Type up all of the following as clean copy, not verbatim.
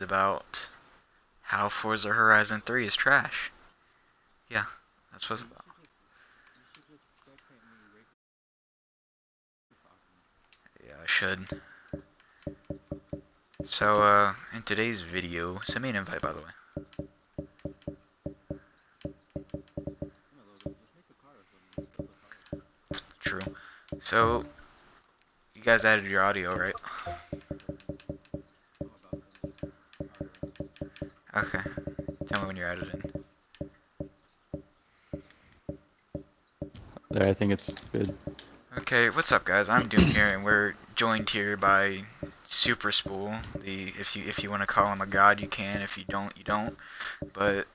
about how Forza Horizon 3 is trash. Yeah, that's what it's about. Yeah, I should. So, in today's video, send me an invite, by the way. True. So, you guys added your audio, right? Okay. Tell me when you're added in. There, I think it's good. Okay, what's up, guys? I'm Doom here, and we're joined here by Supraspool. If you want to call him a god, you can. If you don't, you don't. But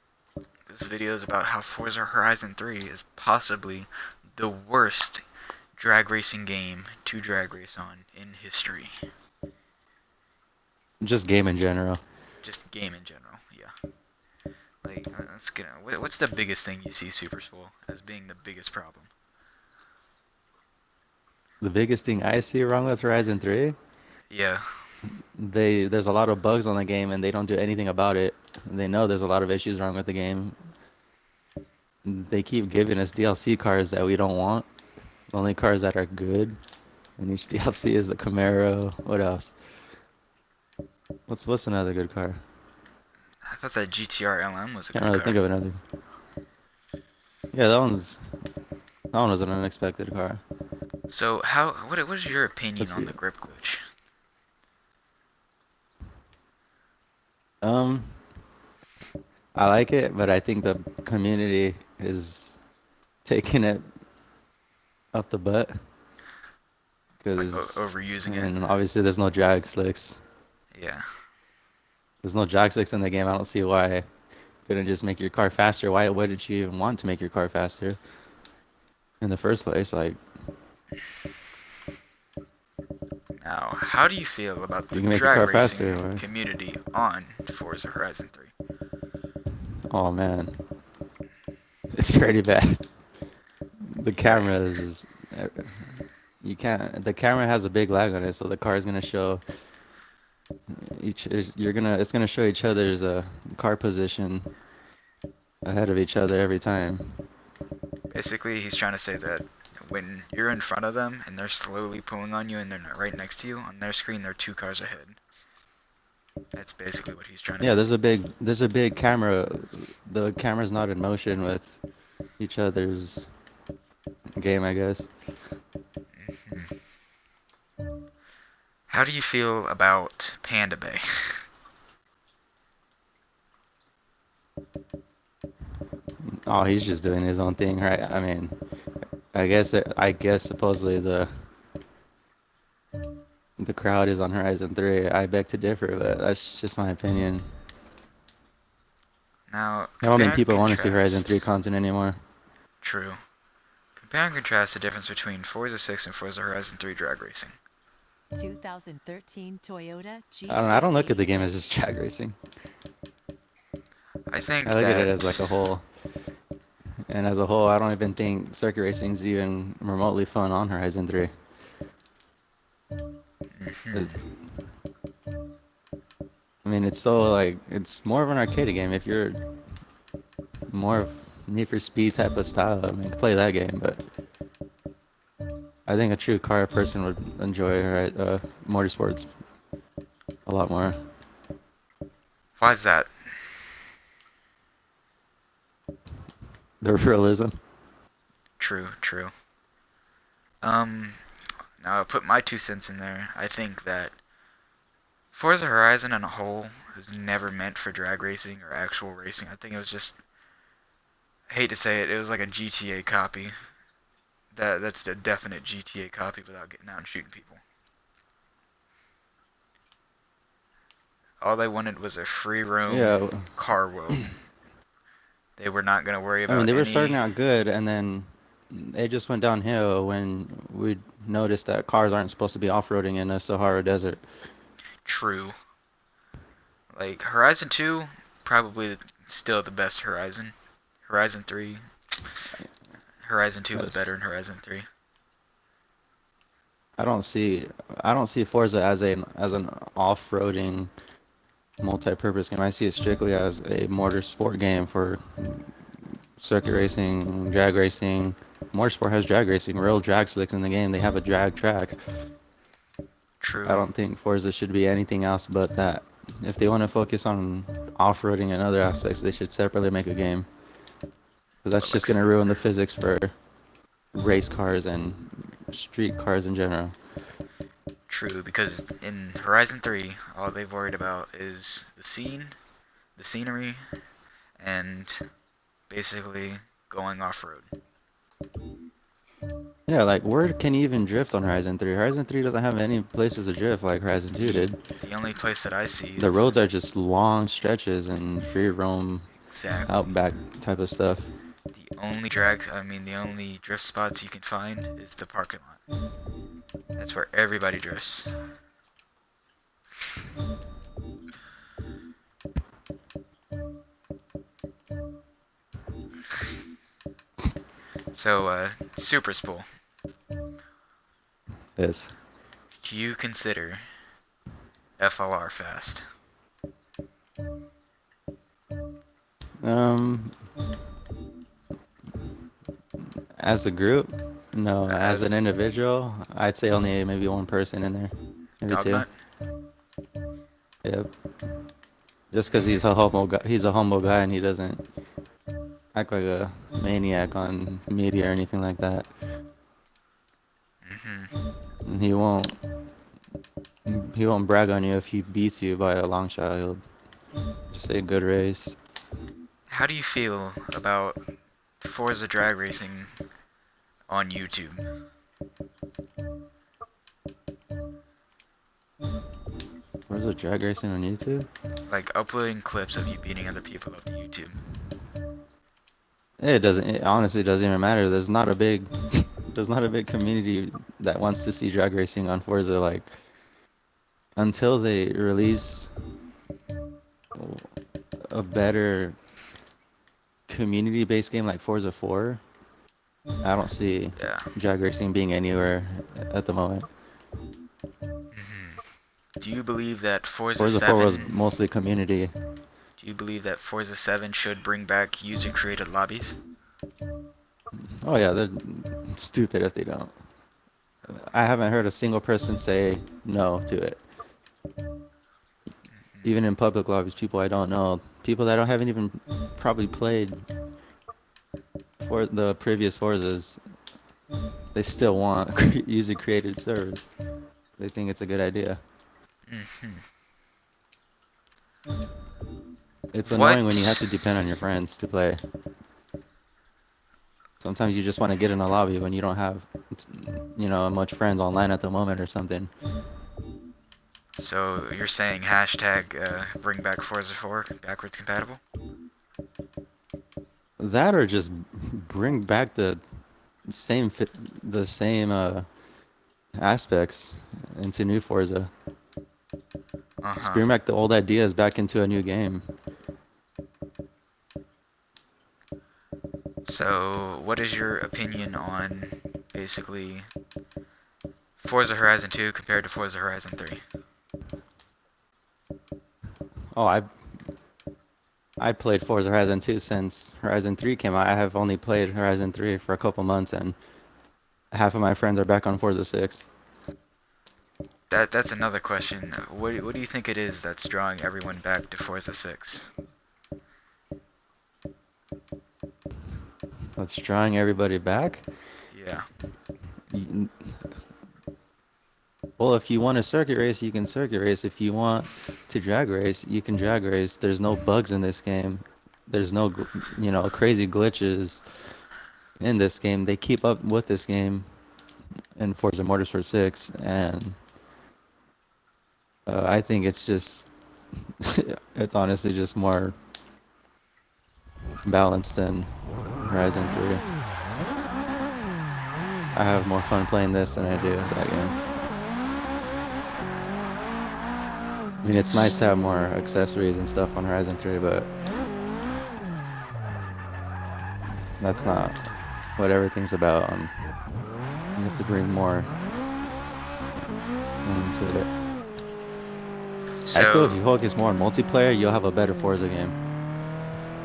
this video is about how Forza Horizon 3 is possibly the worst drag racing game to drag race on in history. Just game in general. Just game in general, yeah. Like, let's get. What's the biggest thing you see Supraspool as being the biggest problem? The biggest thing I see wrong with Horizon 3, Yeah, there's a lot of bugs on the game and they don't do anything about it. They know there's a lot of issues wrong with the game. They keep giving us DLC cars that we don't want. The only cars that are good in each DLC is the Camaro. What else? What's another good car? I thought that GTR LM was a Can't good really think car. of another. Yeah, that one was an unexpected car. So, what is your opinion Let's on see. the grip glitch? Um, I like it, but I think the community is taking it up the butt. Like Because, I overusing it? mean, obviously there's no drag slicks. Yeah. There's no drag slicks in the game. I don't see why you couldn't just make your car faster. Why did you even want to make your car faster in the first place? Like, Now, how do you feel about you the can make your drag car racing faster. Or, community on Forza Horizon 3? oh man, it's pretty bad. The Yeah. camera is, you can't, the camera has a big lag on it, so the car is gonna show it's gonna show each other's car position ahead of each other every time. Basically, he's trying to say that when you're in front of them and they're slowly pulling on you and they're not right next to you, on their screen they're 2 cars ahead. That's basically what he's trying to Yeah, say. there's a big camera. The camera's not in motion with each other's game, I guess. Hmm. How do you feel about Panda Bay? Oh, he's just doing his own thing, right? I mean, I guess supposedly the crowd is on Horizon 3. I beg to differ, but that's just my opinion. Now, I don't think compare and people want to see Horizon contrast. 3 content anymore. True. Compare and contrast the difference between Forza 6 and Forza Horizon 3 drag racing. 2013 Toyota I don't look at the game as GT86. just drag racing. I think I look at it as like that. a whole. And as a whole, I don't even think circuit racing's even remotely fun on Horizon 3. Hmm. I mean, it's so like it's more of an arcade game. If you're more of Need for Speed type of style, I mean, play that game. But I think a true car person would enjoy motorsports a lot more. Why is that? The realism. True, true. Um, Now I'll put my 2 cents in there. I think that Forza Horizon on a whole was never meant for drag racing or actual racing. I think it was just, I hate to say it, it was like a GTA copy. That's a definite GTA copy without getting out and shooting people. All they wanted was a free roam Yeah, car world. They were not going to worry I mean, about they were starting any. out good, and then it just went downhill when we noticed that cars aren't supposed to be off-roading in the Sahara Desert. True. Like Horizon 2, probably still the best Horizon. Horizon 3, Horizon 2 was better That's than Horizon 3. I don't see I don't see Forza as an off-roading multi-purpose game. I see it strictly as a motorsport game for circuit racing, drag racing. Motorsport has drag racing, real drag slicks in the game. They have a drag track. I True. don't think Forza should be anything else but that. If they want to focus on off-roading and other aspects, they should separately make a game. Because that's Like just going to ruin the physics for race cars and street cars in general. true, because in Horizon 3, all they've worried about is the scenery, and basically going off road. Yeah, like where can you even drift on Horizon 3? Horizon 3 doesn't have any places to drift like Horizon 2 The did. the only place that I see The is roads are just long stretches and free roam, exactly outback type of stuff. the only drift spots you can find is the parking lot. That's where everybody drifts. So, Supraspool, Yes. do you consider FLR fast? Um, as a group, no. As As an individual, I'd say only maybe one person in there, maybe two. Dognut? Yep. Just because he's a humble guy and he doesn't act like a maniac on media or anything like that. Hmm. And he won't brag on you if he beats you by a long shot. He'll just say good race. How do you feel about Forza drag racing on YouTube? Where's the drag racing on YouTube? Like uploading clips of you beating other people up to YouTube. It doesn't. It honestly doesn't even matter. There's not a big community that wants to see drag racing on Forza. Like until they release a better community-based game like Forza 4, I don't see Yeah. drag racing being anywhere at the moment. Hmm. Do you believe that Forza Forza 4 was 7 mostly community. Do you believe that Forza 7 should bring back user-created lobbies? Oh yeah, they're stupid if they don't. I haven't heard a single person say no to it. Even in public lobbies, people I don't know, people that haven't even probably played for the previous Forzas, they still want user-created servers. They think it's a good idea. Hmm. It's annoying when you have What? to depend on your friends to play. Sometimes you just want to get in a lobby when you don't have, much friends online at the moment or something. So you're saying hashtag bring back Forza 4 backwards compatible? That or just bring back the same aspects into new Forza. Just Uh-huh. bring back the old ideas back into a new game. So what is your opinion on basically Forza Horizon 2 compared to Forza Horizon 3? Oh, I played Forza Horizon 2 since Horizon 3 came out. I have only played Horizon 3 for a couple months, and half of my friends are back on Forza 6. That's another question. What do you think it is that's drawing everyone back to Forza 6? That's drawing everybody back. Yeah. Y- Well, if you want to circuit race, you can circuit race. If you want to drag race, you can drag race. There's no bugs in this game. There's no, crazy glitches in this game. They keep up with this game in Forza Motorsport 6, and I think it's just, it's honestly just more balanced than Horizon 3. I have more fun playing this than I do that game. I mean, it's nice to have more accessories and stuff on Horizon 3, but that's not what everything's about. You have to bring more into it. I feel if So, you focus more on multiplayer, you'll have a better Forza game.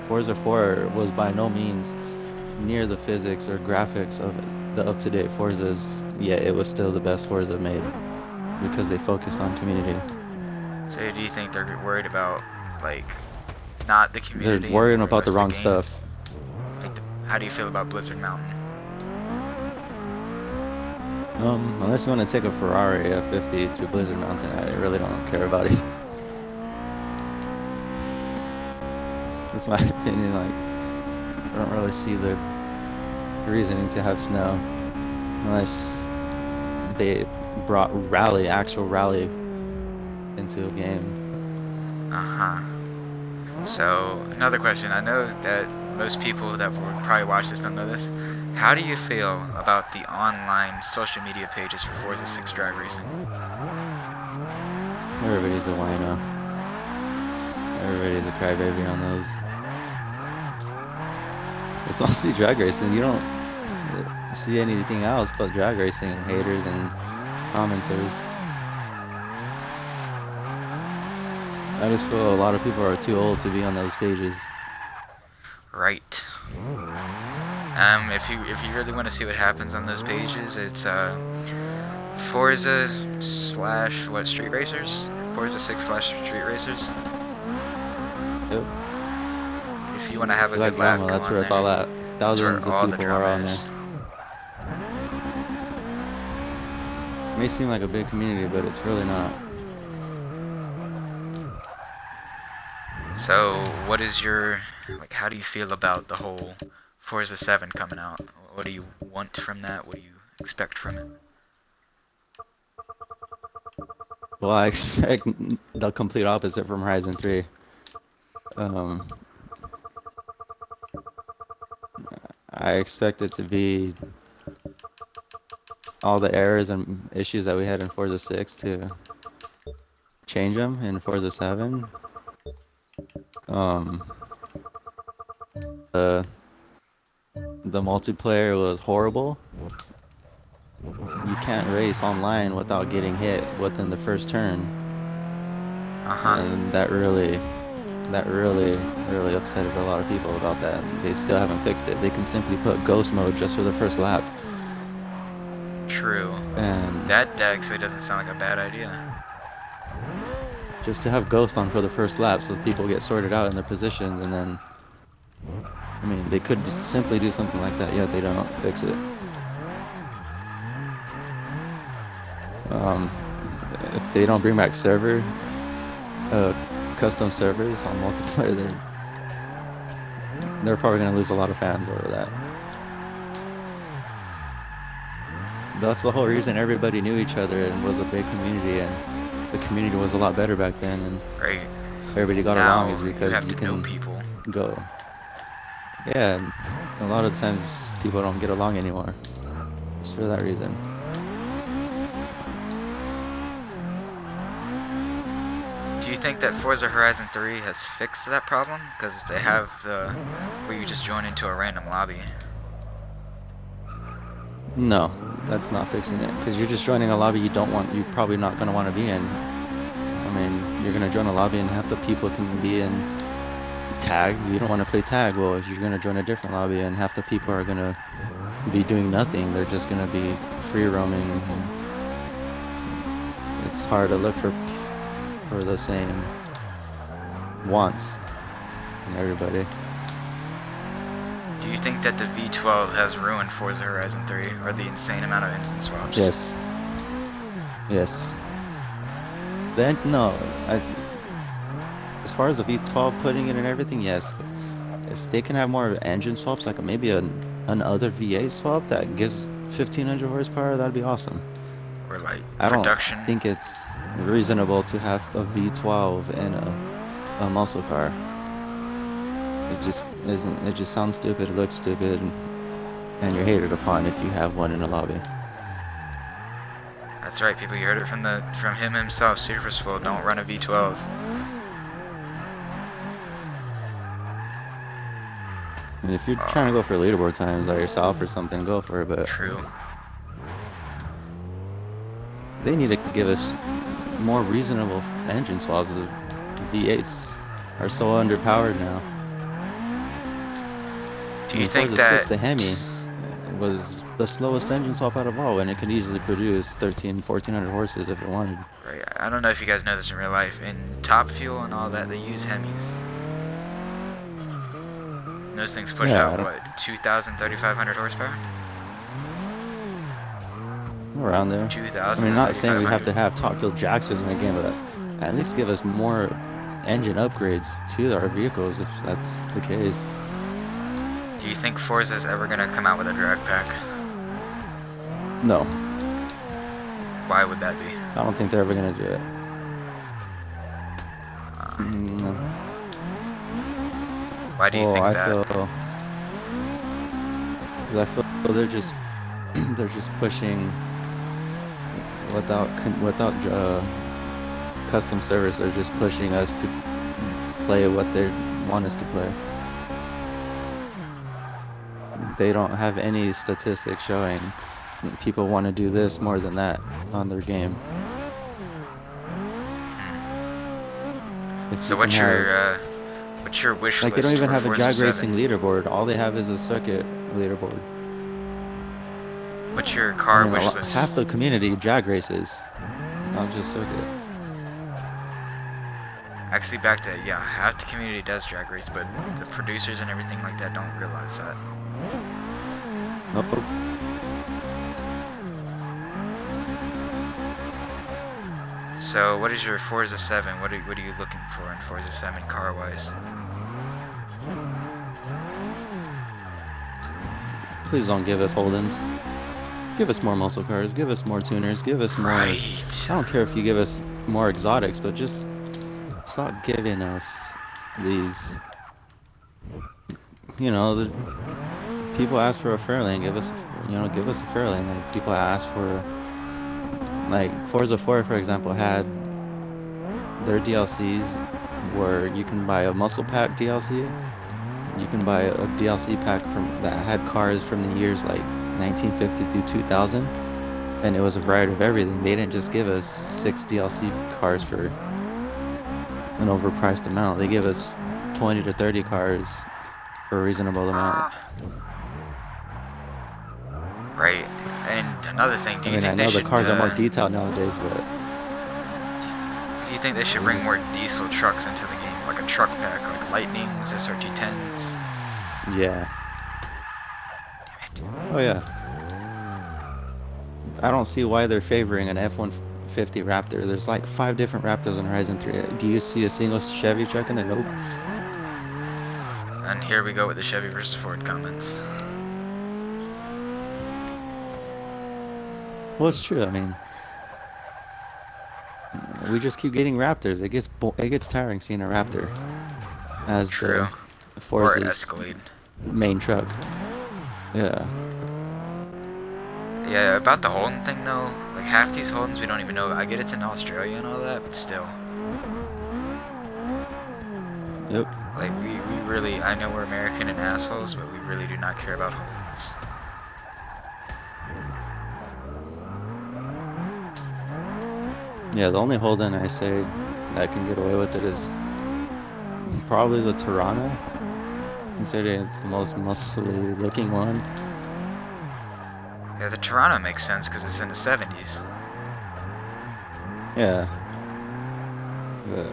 Forza 4 was by no means near the physics or graphics of the up-to-date Forzas, yet it was still the best Forza made because they focused on community. so do you think they're worried about like not the They're community and worrying more or about the less the wrong game? stuff. Like, how do you feel about Blizzard Mountain? Unless you want to take a Ferrari F50 to Blizzard Mountain, I really don't care about it. That's my opinion. Like, I don't really see the reasoning to have snow unless they brought actual rally into a game. Uh huh. So, another question. I know that most people that would probably watch this don't know this. How do you feel about the online social media pages for Forza 6 drag racing? Everybody's a wino. Everybody's a crybaby on those. It's mostly drag racing. You don't see anything else but drag racing haters and commenters. I just feel a lot of people are too old to be on those pages. Right. If you really want to see what happens on those pages, it's Forza slash what Street Racers? Forza 6 slash Street Racers. Yep. If you want to have If a you like good laugh, drama, go that's on where it's there. all at. That's where Thousands of all the people are drama on there. is. It may seem like a big community, but it's really not. So, what is your like? How do you feel about the whole Forza 7 coming out? What do you want from that? What do you expect from it? Well, I expect the complete opposite from Horizon 3. Um, I expect it to be all the errors and issues that we had in Forza 6 to change them in Forza 7. Um, the the multiplayer was horrible. You can't race online without getting hit within the first turn, Uh huh. and that really upsetted a lot of people about that. And they still haven't fixed it. They can simply put ghost mode just for the first lap, True. and That actually doesn't sound like a bad idea. just to have ghost on for the first lap so people get sorted out in their positions, and then I mean they could just simply do something like that, yet they don't fix it. Um, if they don't bring back uh, custom servers on multiplayer, they're probably gonna lose a lot of fans over that. That's the whole reason everybody knew each other and was a big community, and the community was a lot better back then, and Right. everybody got along is Now you because have you to know can people. go. Yeah, and a lot of times people don't get along anymore, just for that reason. Do you think that Forza Horizon 3 has fixed that problem? Because they have the where you just join into a random lobby. No, that's not fixing it, because you're just joining a lobby you're probably not gonna want to be in. I mean, you're gonna join a lobby and half the people can be in tag. You don't want to play tag. Well, you're gonna join a different lobby and half the people are gonna be doing nothing. They're just gonna be free roaming. And it's hard to look for the same wants in everybody. Do you think that the V12 has ruined Forza Horizon 3, or the insane amount of engine swaps? Yes. Yes. Then no. As far as the V12 putting it and everything, yes. But if they can have more engine swaps, like maybe another VA swap that gives 1500 horsepower, that'd be awesome. Or like I don't production? think it's reasonable to have a V12 in a muscle car. It just isn't. It just sounds stupid. It looks stupid, and you're hated upon if you have one in a lobby. That's right, people. You heard it from him himself. Supraspool, don't run a V12. And if you're trying to go for leaderboard times by yourself or something, go for it. But True. they need to give us more reasonable engine swaps. The V8s are so underpowered now. I Do you mean, think Forza that? 6, the Hemi, was the slowest engine swap out of all, and it could easily produce 1,400 horses if it wanted. Right, I don't know if you guys know this in real life. In Top Fuel and all that, they use Hemis. And those things push Yeah, out what 2,000, 3,500 horsepower. around there. I 2,000 mean, to not saying we have 3,500. to have top fuel jacksters in the game, but at least give us more engine upgrades to our vehicles if that's the case. Do you think Forza's ever gonna come out with a drag pack? No, Why would that be? I don't think they're ever gonna do it. Uh, No. why do you Well, think I that? feel because I feel they're just they're just pushing without custom servers. They're just pushing us to play what they want us to play. They don't have any statistics showing people want to do this more than that on their game. If So you can have, what's your wish like, they don't list even for have a Forza drag 7? racing leaderboard. All they have is a circuit leaderboard. What's your I car mean, wish half list? the community drag races, not just circuit. Actually, back to yeah, half the community does drag race, but the producers and everything like that don't realize that. Nope. So, what is your Forza 7? What are you looking for in Forza 7 car wise? Please don't give us Holdens. Give us more muscle cars. Give us more tuners. Give us more. Right. I don't care if you give us more exotics, but just stop giving us these. The people ask for a Fairlane. Give us a Fairlane. Like, people ask for, like, Forza 4, for example, had their DLCs where you can buy a muscle pack DLC. You can buy a DLC pack that had cars from the years like 1950 to 2000, and it was a variety of everything. They didn't just give us 6 DLC cars for an overpriced amount. They give us 20 to 30 cars for a reasonable amount. Right. And another thing, I mean, I know the cars are more detailed nowadays, but do you think they should bring more diesel trucks into the game, like a truck pack, like Lightnings, SRT10s? yeah. Oh yeah. I don't see why they're favoring an F-150 Raptor. There's like 5 different Raptors on Horizon 3. Do you see a single Chevy truck in there? Nope. And here we go with the Chevy versus Ford comments. Well, it's true. I mean, we just keep getting Raptors. It gets tiring seeing a Raptor as True. the Or Forza's Escalade. main truck. Yeah. Yeah, about the Holden thing though, like half these Holdens we don't even know. I get it's in Australia and all that, but still. Yep. Like, we really, I know we're American and assholes, but we really do not care about Holdens. Yeah, the only Holden I say that can get away with it is probably the Tirana, considering it's the most muscly looking one. Yeah, the Toronto makes sense because it's in the 70s. Yeah. But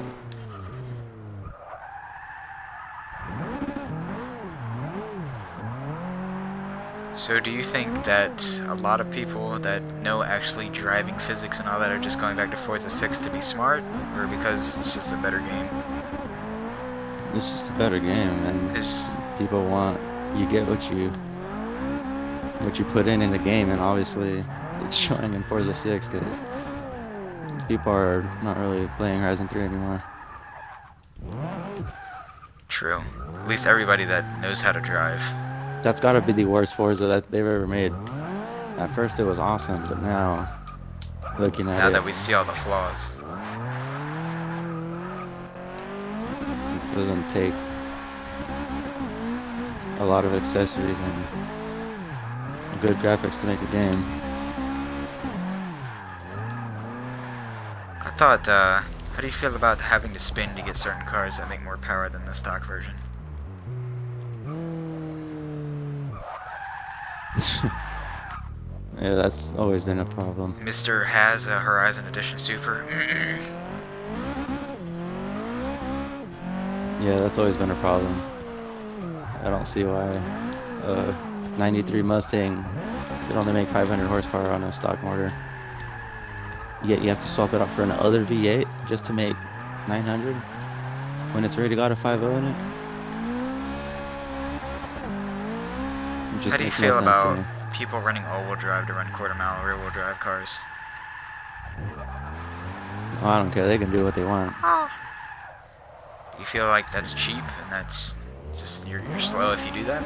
So do you think that a lot of people that know actually driving physics and all that are just going back to Forza 6 to be smart, or because it's just a better game? it's just a better game, and 'Cause people you get what you put in the game, and obviously it's showing in Forza 6 because people are not really playing Horizon 3 anymore. true. At least everybody that knows how to drive. That's got to be the worst Forza that they've ever made. At first it was awesome, but now, looking at Now it, that we see all the flaws. it doesn't take a lot of accessories and good graphics to make a game. thought, how do you feel about having to spin to get certain cars that make more power than the stock version? Yeah, that's always been a problem. Mr. has a Horizon Edition Super. Yeah, that's always been a problem. I don't see why a 93 Mustang could only make 500 horsepower on a stock motor. Yet you have to swap it out for another V8 just to make 900 when it's already got a 5.0 in it. It How just do you makes no feel sense to about me. people running all-wheel drive to run quarter-mile rear-wheel drive cars? Oh, I don't care. They can do what they want. Do you feel like that's cheap and that's just you're slow if you do that?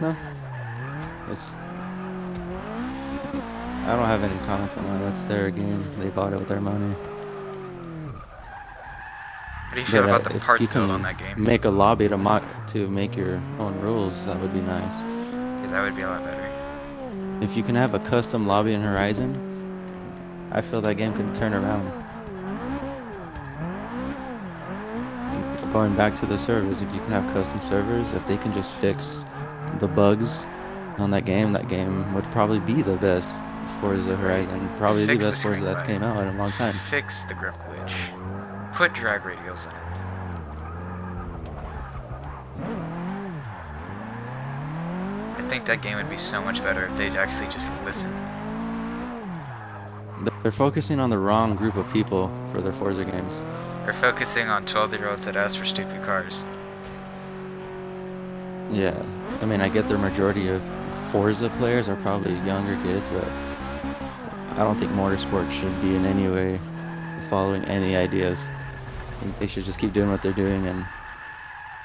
No, it's. I don't have any comments on that. That's their game. They bought it with their money. How do you feel But about the if you parts build on can that game? make a lobby to make your own rules, that would be nice. Yeah, that would be a lot better. If you can have a custom lobby in Horizon, I feel that game can turn around. Going back to the servers, if you can have custom servers, if they can just fix the bugs on that game would probably be the best Forza Right. Horizon. Probably the Fix the best Forza screen that's lag. came out in a long time. Fix the grip glitch. Put drag radials in it. I think that game would be so much better if they'd actually just listen. They're focusing on the wrong group of people for their Forza games. They're focusing on 12-year-olds that ask for stupid cars. Yeah, I mean, I get the majority of Forza players are probably younger kids, but I don't think motorsport should be in any way following any ideas. I think they should just keep doing what they're doing and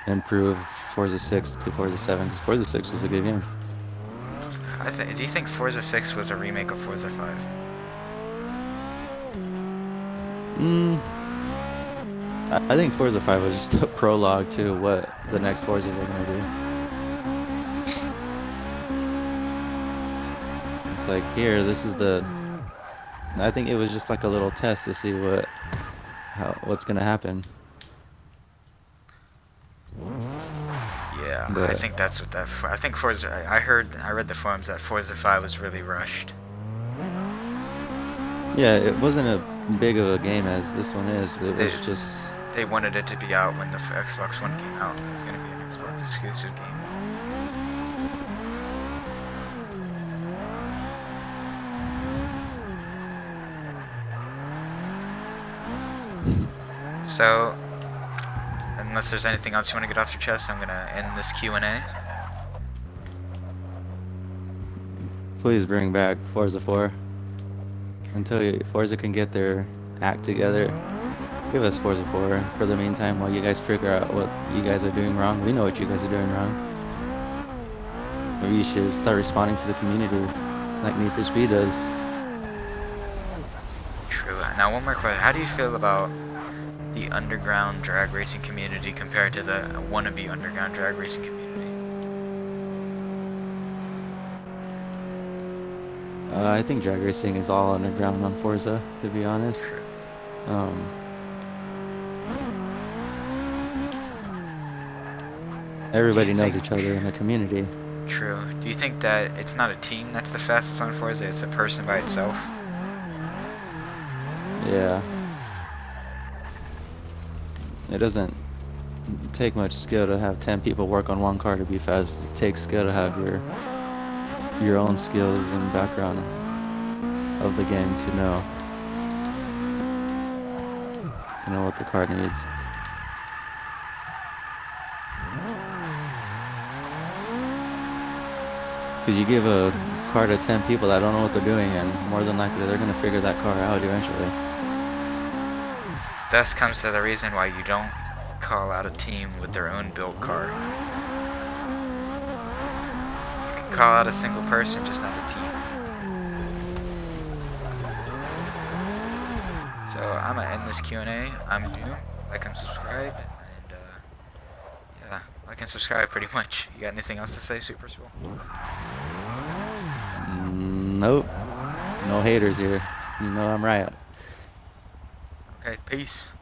improve Forza 6 to Forza 7, because Forza 6 was a good game. Do you think Forza 6 was a remake of Forza 5? Mm, I think Forza 5 was just a prologue to what the next Forza are going to do. It's like, here, this is the... I think it was just like a little test to see what's going to happen. Yeah, I But think that's what that. I think Forza. I read the forums that Forza 5 was really rushed. yeah, it wasn't a big of a game as this one is. It They was just... they wanted it to be out when the Xbox One came out. It was going to be an Xbox exclusive game. So, unless there's anything else you want to get off your chest, I'm going to end this Q&A. Please bring back Forza 4. Until Forza can get their act together, give us Forza 4 for the meantime while you guys figure out what you guys are doing wrong. We know what you guys are doing wrong. Maybe you should start responding to the community like Need for Speed does. True. Now, one more question. How do you feel about the underground drag racing community compared to the wannabe underground drag racing community? I think drag racing is all underground on Forza, to be honest. True. Everybody knows each other in the community. True. Do you think that it's not a team that's the fastest on Forza, it's a person by itself? Yeah. It doesn't take much skill to have 10 people work on one car to be fast. It takes skill to have your own skills and background of the game to know what the car needs. Because you give a car to 10 people that don't know what they're doing, and more than likely they're going to figure that car out eventually. Thus comes to the reason why you don't call out a team with their own built car. You can call out a single person, just not a team. So I'm gonna end this Q&A. I'm Doom. Like and subscribe, and yeah, like and subscribe pretty much. You got anything else to say, Supraspool? Nope. No haters here. You know I'm right. Okay, peace.